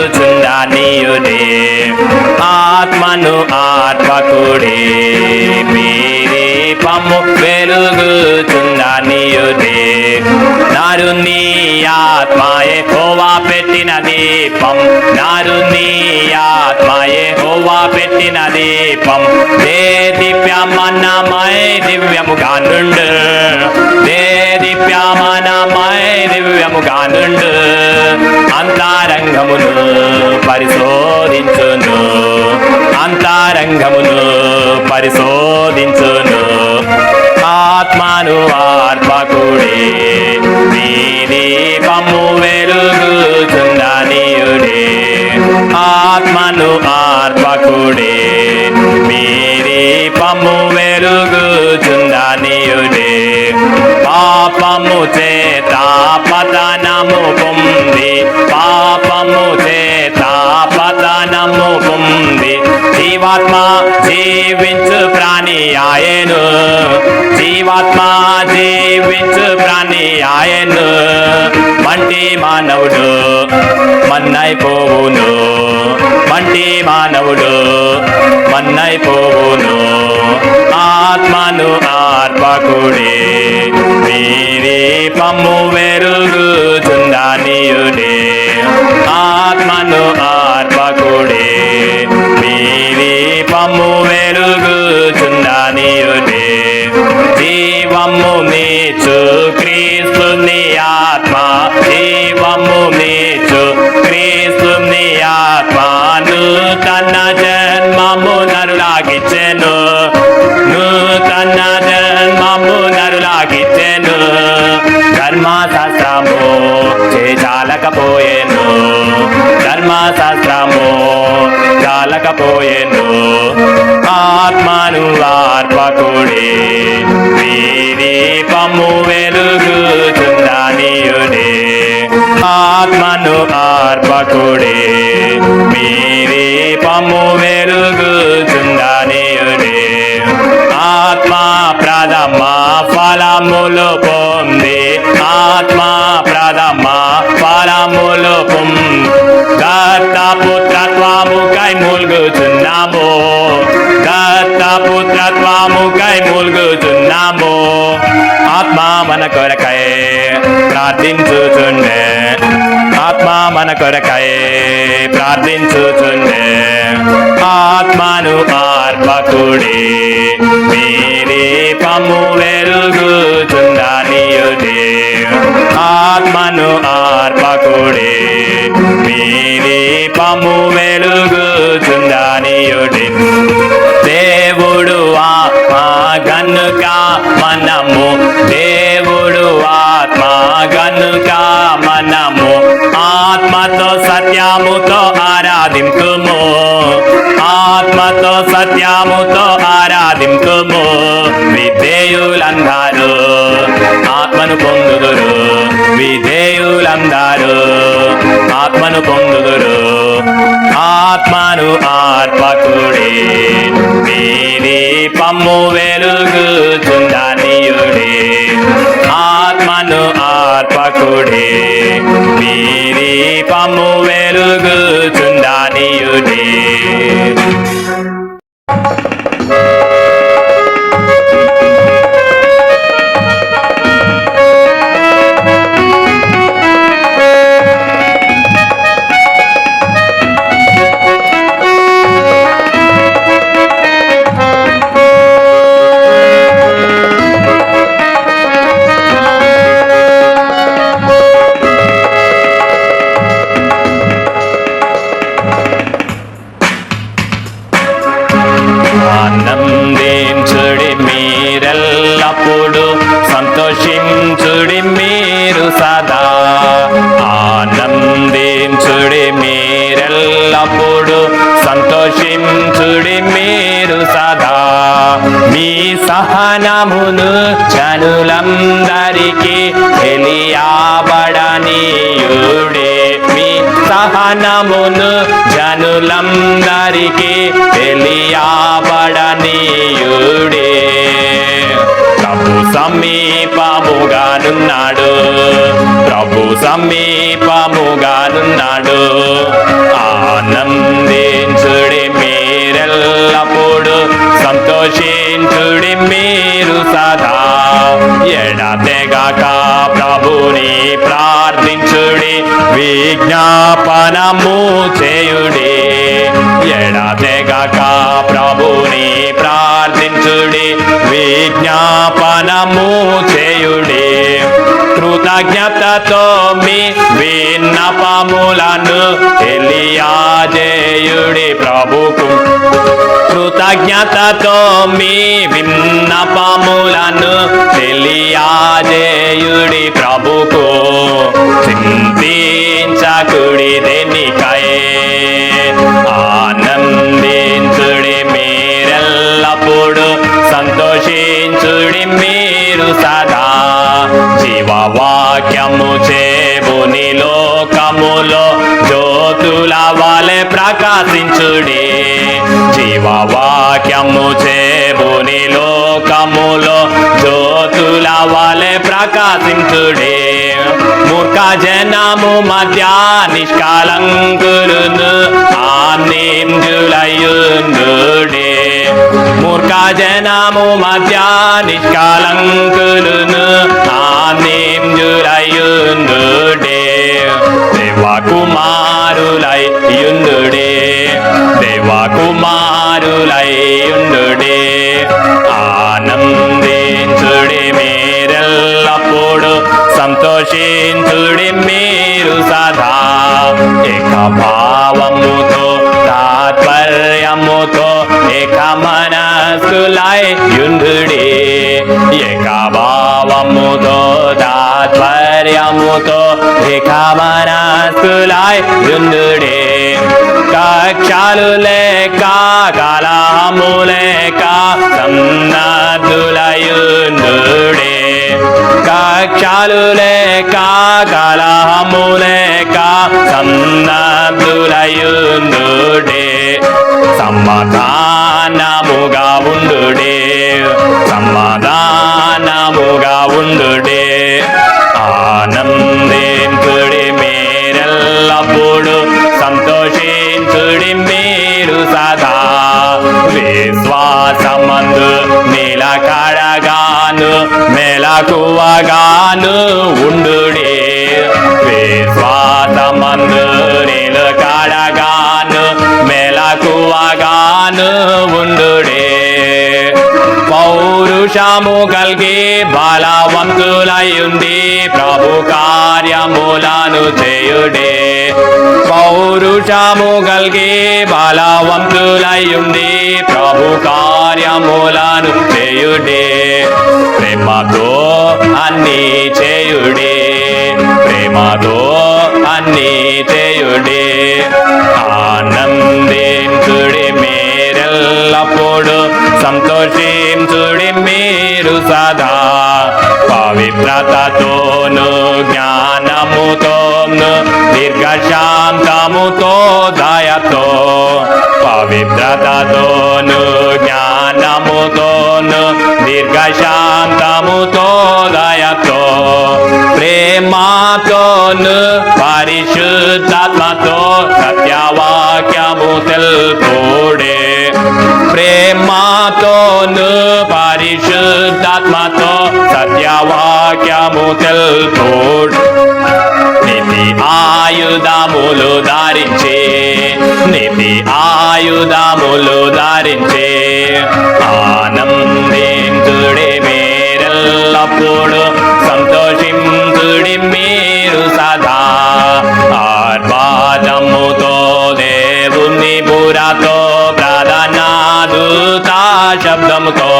వెలుగుచుండనీయుడే ఆత్మను ఆర్పకుడే దీపము వెలుగుచుండనీయుడే నరుని ఆత్మయే యెహోవా పెట్టిన దీపం నరుని ఆత్మయే యెహోవా పెట్టిన దీపం దేదీప్యమానమై దివ్యముగా నుండు దేదీప్యమానమై దివ్యముగా నుండు అంతరంగమును పరిశోధించును అంతరంగమును పరిశోధించును ఆత్మను ఆర్పకుడే దీపము వెలుగుచుండనీయుడే ఆత్మను ఆర్పకుడే దీపము వెలుగుచుండనీయుడే పాపము చేత పతనము పొంది పాపము చేత పతనము పొంది జీవాత్మ జీవించు ప్రాణి ఆయను జీవాత్మ జీవించు ప్రాణి ఆయను మంటి మానవుడు మన్నైపోవును మంటి మానవుడు మన్నైపోవును ఆత్మను ఆర్పకుడే దీపము వెలుగుచుండనీయుడే ఆత్మను ఆర్పకుడే దీపము వెలుగుచుండనీయుడే జీవము నీచు క్రీస్తుని ఆత్మ జీవము నీచు క్రీస్తుని ఆత్మ నూతన జన్మము నరులాగిచ్చెను నూతన జన్మము నరులాగిచ్చెను ధర్మశాస్త్రము చాలకపోయెను ధర్మశాస్త్రము చాలకపోయెను ఆత్మను ఆర్పకుడే దీపము వెలుగుచుండనీయుడే ఆత్మను ఆర్పకుడే దీపము వెలుగుచుండనీయుడే ఆత్మ ప్రథమ ఫలములు పొంది ఆత్మ ప్రథమ ఫలములు పొంది దత్తపుత్రత్వముకై మూల్గుచున్నాము దత్తపుత్రత్వముకై మూల్గుచున్నాము ఆత్మ మన కొరకై ప్రార్థించుచుండే ఆత్మ మన కొరకై ప్రార్థించుచుండే ఆత్మను ఆర్పకుడే దీపము వెలుగుచుండనీయుడే ఆత్మను ఆర్పకుడే దీపము వెలుగుచుండనీయుడే దేవుడు ఆత్మ గనుక మనము దేవుడు ఆత్మ గనుక మనము ఆత్మతో సత్యముతో ఆరాధింతుము ఆత్మతో సత్యముతో ఆరాధింతుము విధేయులందరూ ఆత్మను పొందుదురు విధేయులందరూ ఆత్మను పొందుదురు ఆత్మను ఆర్పకుడే దీపము వెలుగుచుండనీయుడే ఆత్మను ఆర్పకుడే దీపము వెలుగుచుండనీయుడే ఆనందించుడి మీరెల్లప్పుడు సంతోషించుడి మీరు సదా ఆనందించుడి మీరెల్లప్పుడు సంతోషించుడి మీరు సదా మీ సహనమును జనులందరికీ తెలియబడనీయుడే మీ సహనమును జనులందరికీ తెలియబడనీయుడే. ప్రభు సమీపముగానున్నాడు, ప్రభు సమీపముగానున్నాడు. ఆనందించుడి మీరెల్లప్పుడు, సంతోషించుడి మీరు సదా. ఎడతెగక ప్రభుని ప్రార్థించుడి, విజ్ఞాపనము చేయుడి. ఎడతెగక ప్రభుని ప్రార్థించుడి, విజ్ఞాపనము చేయుడి. కృతజ్ఞతతో మీ విన్నపములను తెలియజేయుడి ప్రభుకు. కృతజ్ఞతతో మీ విన్నపములను తెలియజేయుడి ప్రభుకు. చింతించకుడి దేనికై, ఆనందించుడి మీరెల్లప్పుడు, సంతోషించుడి మీరు సదా. జీవవాక్యము చేబుని లోకములో జ్యోతుల వలె ప్రకాశించుడి. జీవవాక్యము చేబుని లోకములో జ్యోతుల వలె ప్రకాశించుడి. మూర్ఖ జనము మధ్య నిష్కలంకులను ఆనందులయుండుడే. మూర్ఖ జనము మధ్య నిష్కలంకులను ఆనందులయుండుడే. దేవకుమారులై యుండుడే, దేవకుమారులై యుండుడే. ఆనందించుడి మీరెల్లప్పుడు, సంతోషించుడి మీరు సదా. ఏక భావముతో తాత్పర్యముతో ఏక మనస్కులై యుండుడి. ఏక భావముతో తాత్పర్యముతో ఏక మనస్కులై యుండుడి. కక్షలు లేక కలహము లేక సన్నద్ధులయుండుడే. కక్షలు లేక కలహము లేక సన్నద్ధులయుండుడే. సమాధానముగా ఉండుడే, సమాధానముగా ఉండుడే. ఆనందించుడి మీరెల్లప్పుడు, సంతోషించుడి మీరు సదా. విశ్వాసమందు నిలకడగాను మెలకువగాను ఉండుడి. విశ్వాసమందు నిలకడగాను మెలకువగాను ఉండుడి. పౌరుషము కలిగి బలవంతులయుండి ప్రభు కార్యములను చేయుడే. పౌరుషము కలిగి బలవంతులయుండి ప్రభు కార్యములను చేయుడే. ప్రేమతో అన్ని చేయుడే, ప్రేమతో అన్ని చేయుడే. ఆనందించుడి మీరెల్లప్పుడు, సంతోషించుడి మీరు సదా. పవిత్రతతోను జ్ఞానముతోను దీర్ఘశాంతముతో దయతో. పవిత్రతతోను జ్ఞానముతోను దీర్ఘశాంతముతో దయతో. ప్రేమతోను పరిశుద్ధాత్మతో సత్యవాక్యము తెలుపుడే. ప్రేమతోను పరిశుద్ధాత్మతో సత్యవాక్యము తెలుపుడు. నీతి ఆయుధములు ధరించే, నీతి ఆయుధములు ధరించే. ఆనందించుడి మీరెల్లప్పుడు, సంతోషించుడి మీరు సదా. ఆర్భాటముతో దేవుని బురతో ప్రధాన దూత శబ్దముతో.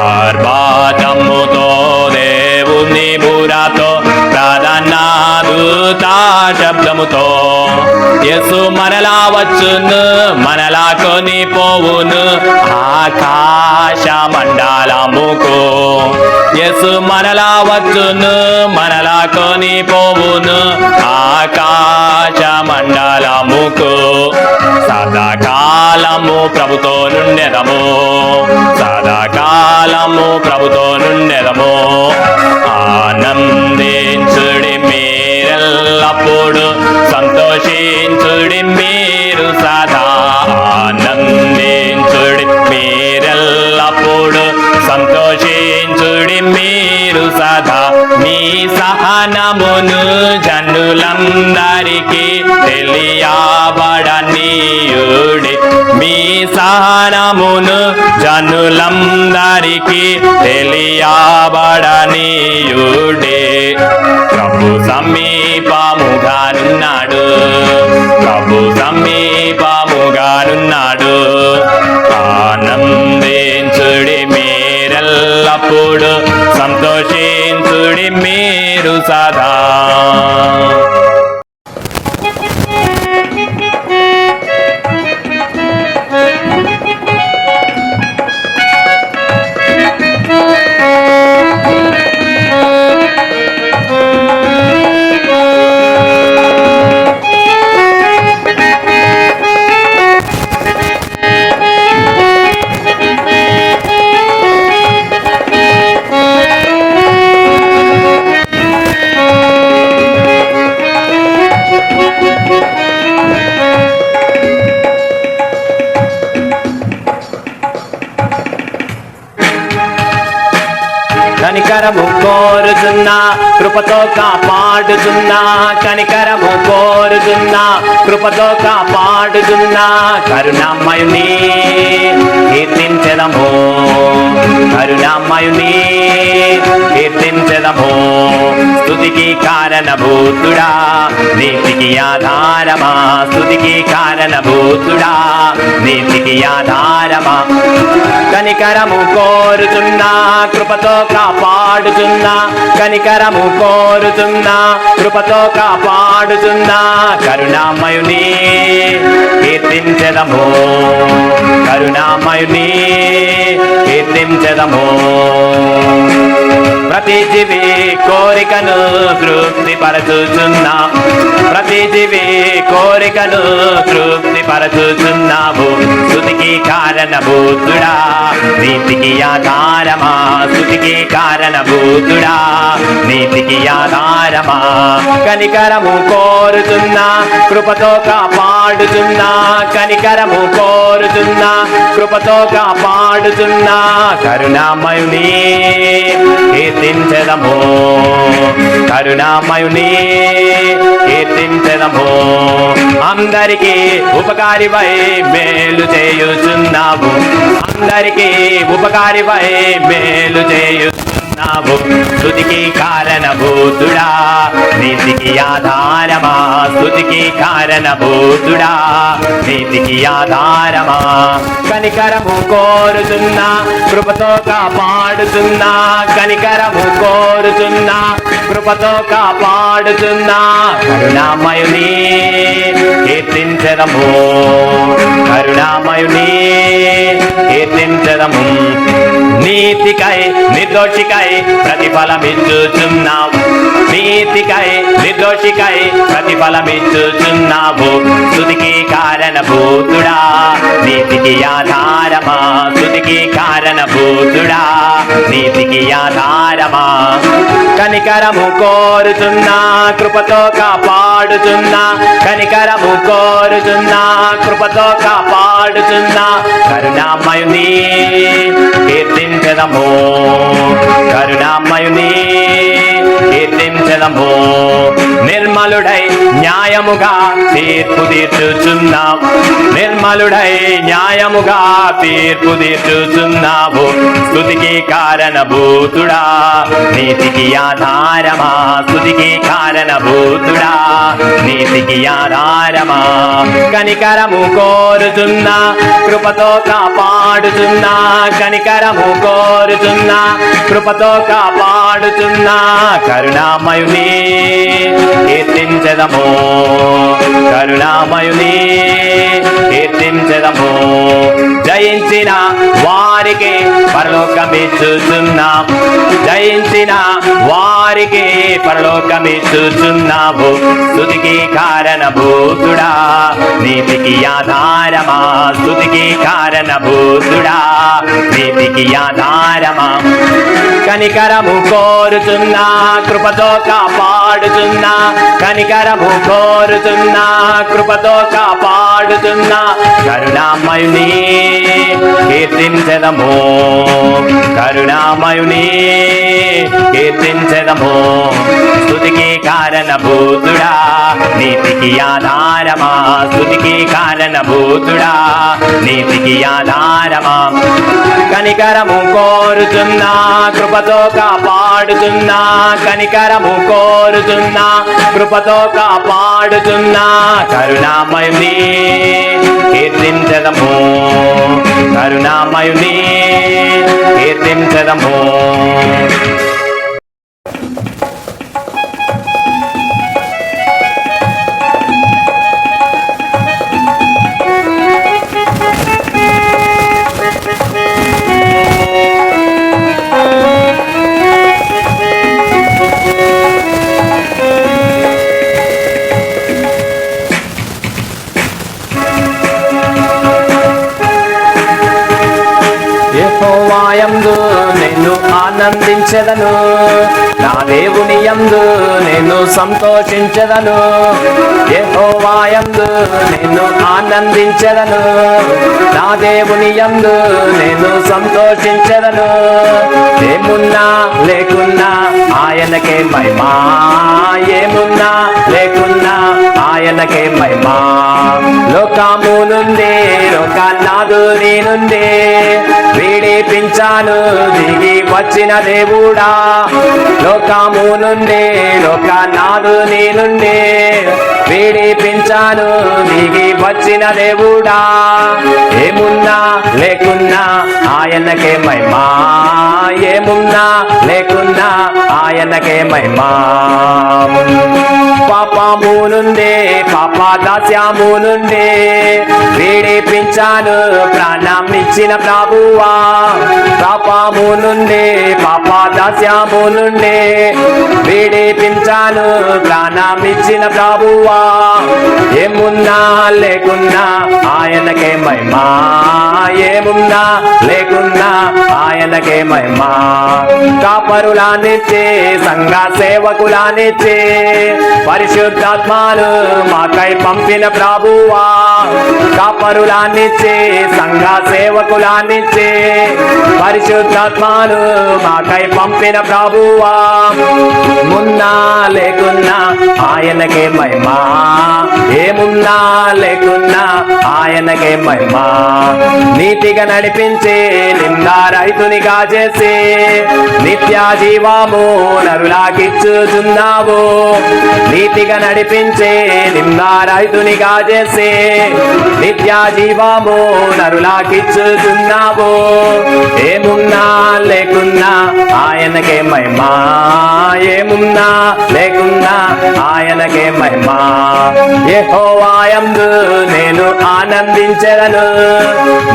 ఆర్భాటముతో దేవుని బురతో ప్రధాన దూత శబ్దముతో యేసు మనలా వచ్చును మనలా కొనిపోవును ఆకాశ మండలముకు యేసు మనలా వచ్చును మనలా కొనిపోవును ఆకాశ మండలముకు సదాకాలము ప్రభుతో నుండెదము సదాకాలము ప్రభుతో నుండెదము ఆనందించుడి మీరెల్లప్పుడు సంతోషించుడి మీరు సదా ఆనందించుడి మీరెల్లప్పుడు సంతోషించుడి మీరు సదా మీ సహనమును జనులందరికీ తెలియబడనీయుడి మీ సహనమును జనులందరికీ తెలియబడనీయుడి ప్రభు సమీపముగానున్నాడు ప్రభు సమీపముగానున్నాడు ఆనందించుడి మీరెల్లప్పుడు సంతోషించుడి మీరు సదా కనికరము కోరుతున్నా కృపతో కాపాడుతున్నా కనికరము కోరుతున్నా కృపతో కాపాడుతున్నా కరుణామయుని కీర్తించెదము కరుణామయుని కీర్తించెదము స్తుతికి కారణభూతుడా నీతికి ఆధారమా స్తుతికి కారణభూతుడా నీతికి ఆధారమా కనికరము కోరుతున్నా కృపతో కాపాడుతున్నా కనికరము కోరుతున్నా కృపతో కాపాడుతున్నా కరుణామయుని కీర్తించెదము కరుణామయుని కీర్తించెదము ప్రతి జీవి కోరికను తృప్తిపరచుచున్నా ప్రతి జీవి కోరికను తృప్తిపరచుచున్నావు స్తుతికి కారణభూతుడా నీతికి ఆధారమా స్తుతికి కారణభూతుడా నీతికి ఆధారమా కనికరము కోరుతున్నా కృపతో కాపాడుతున్నా కనికరము కోరుతున్నా కృపతో కాపాడుతున్నా కరుణామయుని కీర్తించెదము కరుణామయుని కీర్తించెదము అందరికీ ఉపకారివై మేలు చేయుచున్నావు అందరికీ ఉపకారివై మేలు చేయుచున్నావు స్తుతికి కారణభూతుడా నీతికి ఆధారమా స్తుతికి కారణభూతుడా నీతికి ఆధారమా కనికరము కోరుతున్నా కృపతో కాపాడుతున్నా కనికరము కోరుతున్నా కృపతో కాపాడుతున్నా కరుణామయుని కీర్తించెదము కరుణామయుని కీర్తించెదము నీతికై నిర్దోషికై ప్రతిఫలమిచ్చుచున్నావు నీతికై నిర్దోషికై ప్రతిఫలమిచ్చుచున్నావు స్తుతికి కారణభూతుడా నీతికి ఆధారమా స్తుతికి కారణభూతుడా నీతికి ఆధారమా కనికరము కోరుతున్నా కృపతో కాపాడుతున్నా కనికరము కోరుతున్నా కృపతో కాపాడుతున్నా కరుణామయుని కీర్తించెదము కరుణామయుని కీర్తించెదము నిర్మలుడై న్యాయముగా తీర్పు తీర్చుచున్నావు నిర్మలుడై న్యాయముగా తీర్పు తీర్చుచున్నావు. స్తుతికి కారణభూతుడా, నీతికి ఆధారమా. స్తుతికి కారణభూతుడా, నీతికి ఆధారమా. కనికరము కోరుచున్నా, కృపతో కాపాడుచున్నా. కనికరము కోరుచున్నా, కృపతో కాపాడుచున్నా. కరుణామయుని కీర్తించెదము, కరుణామయుని కీర్తించెదము. జయించిన వారికి పరలోకమిచ్చుచున్నాం, జయించిన వారికి పరలోకమిచ్చుచున్నావు. స్తుతికి కారణభూతుడా, నీతికి ఆధారమా. స్తుతికి కారణభూతుడా, నీతికి ఆధారమా. కనికరము కోరుచున్నా, కృపతో కాపాడుచున్నా. కనికరము కోరుచున్నా, కృపతో కాపాడుచున్నా. కరుణామయుని కీర్తించెదము, కరుణామయుని కీర్తించెదము. స్తుతికి కారణభూతుడా, నీతికి ఆధారమా. స్తుతికి కారణభూతుడా, నీతికి ఆధారమా. కనికరము కోరుచున్నా, కృపతో కాపాడుచున్నా. కనికరము కోరుచున్నా, కృపతో కాపాడుచున్నా. కరుణామయుని కీర్తించెదము, కరుణామయుని కీర్తించెదము. యెహోవాయందు నేను ఆనందించెదను, నా దేవుని యందు నేను సంతోషించెదను. యెహోవాయందు నేను ఆనందించెదను, నా దేవుని యందు నేను సంతోషించెదను. ఏమున్నా లేకున్నా ఆయనకే మహిమా, ఏమున్నా లేకున్నా ఆయనకే మహిమా. లోకము నుండి లోకానాథుని నుండి విడిపించాను దిగి వచ్చిన దేవుడా. లోకము నుండి లోకనాథుని నుండి విడిపించాను దిగి వచ్చిన దేవుడా. ఏమున్నా లేకున్నా ఆయనకే మహిమా, ఏమున్నా లేకున్నా ఆయనకే మహిమా. పాపము నుండి పాపదాస్యము నుండి విడిపించాను ప్రాణం ఇచ్చిన ప్రభువా. పాపము నుండి పాపదాస్యము నుండి విడిపించాను ప్రాణం ఇచ్చిన ప్రభువా. ఏమున్నా లేకున్నా ఆయనకే మహిమా, ఏమున్నా లేకున్నా ఆయనకే మహిమా. కాపరులానిచ్చే సంఘ సేవకులానిచ్చే పరిశుద్ధాత్మను మాకై పంపిన ప్రభువా. కాపరులానిచ్చే సంఘ సేవకులానిచ్చే పరిశుద్ధాత్మను మాకై పంపిన ప్రభువా. మున్నా లేకున్నా ఆయనకే మహిమా, ఏమున్నా లేకున్నా ఆయనకే మహిమా. నీతిగా నడిపించే నిందారహితునిగా చేసి నిత్య జీవము నరులాకిచ్చుచున్నావు. నీతిగా నడిపించే నిందారహితునిగా చేసి నిత్య జీవము నరులాకిచ్చుచున్నావు. ఏమున్నా లేకున్నా ఆయనకే మహిమా, ఏమున్నా లేకున్నా ఆయనకే మహిమా. యెహోవాయందు నేను ఆనందించెదను,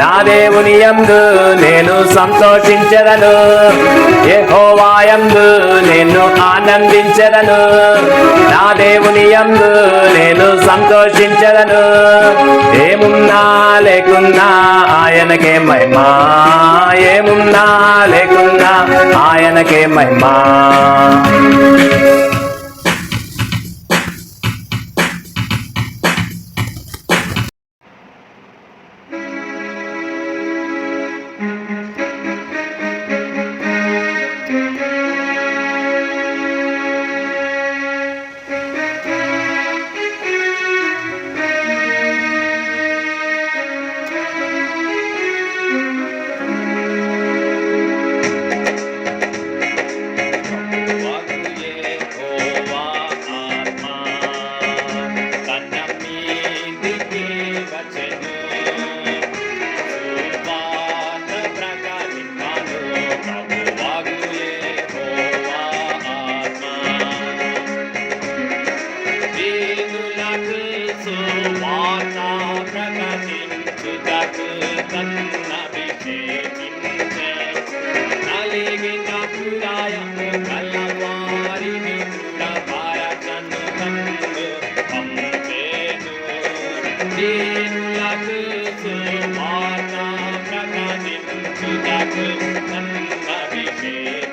నా దేవుని యందు నేను సంతోషించెదను. యెహోవాయందు నేను ఆనందించెదను, నా దేవుని యందు నేను సంతోషించెదను. ఏమున్నా లేకున్నా ఆయనకే మహిమా, ఏమున్నా లేకున్నా ఆయనకే మహిమా. వార్త ప్రకటించుటకు తన్నభిషేకించె. నలిగిన హృదయము గలవారిని దృఢపరచను తన్ను పంపెను. దీనులకు సువార్త ప్రకటించుటకు తన్నభిషేకించె.